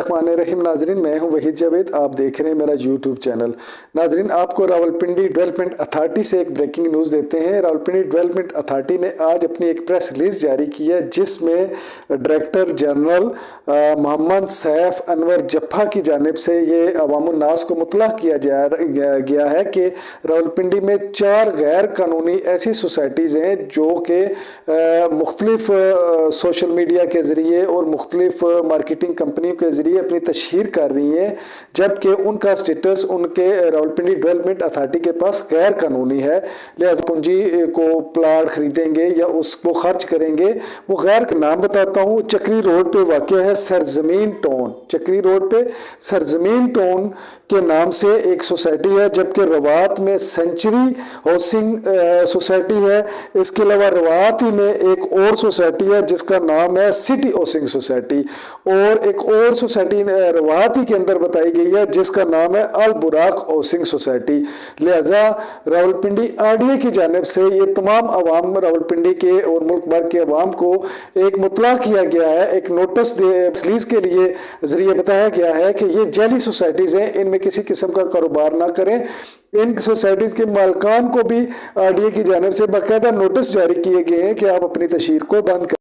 बिस्मिल्लाहिर्रहमानिर्रहीम। नाजरीन, मैं हूं वहीद जावेद, आप देख रहे हैं मेरा यूट्यूब चैनल। नाजरीन, आपको रावलपिंडी डेवलपमेंट अथॉरिटी से एक ब्रेकिंग न्यूज़ देते हैं। रावलपिंडी डेवलपमेंट अथॉरिटी ने आज अपनी एक प्रेस रिलीज जारी की है, जिसमें डायरेक्टर जनरल मोहम्मद सैफ अनवर जफ्फा की जानिब से ये अवामुन्नास को मुतला किया गया है कि रावलपिंडी में 4 गैर कानूनी ऐसी सोसाइटीज़ हैं जो कि मुख्तलिफ सोशल मीडिया के ज़रिए और मुख्तलिफ मार्केटिंग कंपनियों के ज़रिए अपनी तशहीर कर रही हैं, जबकि उनका स्टेटस उनके रावलपिंडी डेवलपमेंट अथॉरिटी के पास गैर कानूनी है। लिहाजा पूंजी को प्लाट खरीदेंगे या उसको खर्च करेंगे। वो गैर नाम बताता हूँ, चक्री रोड पे वाक़ है सरजमीन टाउन। चक्री रोड पे सरजमीन टाउन के नाम से एक सोसाइटी है, जबकि रवात में सेंचुरी हाउसिंग सोसाइटी है। इसके अलावा रवात ही में एक और सोसाइटी है जिसका नाम है सिटी हाउसिंग सोसाइटी, और एक और सोसाइटी रवात ही के अंदर बताई गई है जिसका नाम है अल बुराक हाउसिंग सोसाइटी। लिहाजा रावलपिंडी आरडीए की जानिब से ये तमाम अवाम रावलपिंडी के और मुल्क भर के अवाम को एक मुतला किया गया है, एक नोटिस रिलीज के लिए जरिए बताया गया है कि ये जैली सोसाइटीज़ हैं, इनमें किसी किस्म का कारोबार ना करें। इन सोसाइटीज़ के मालकान को भी आरडीए की जानिब से बाकायदा नोटिस जारी किए गए हैं कि आप अपनी तशहीर को बंद करें।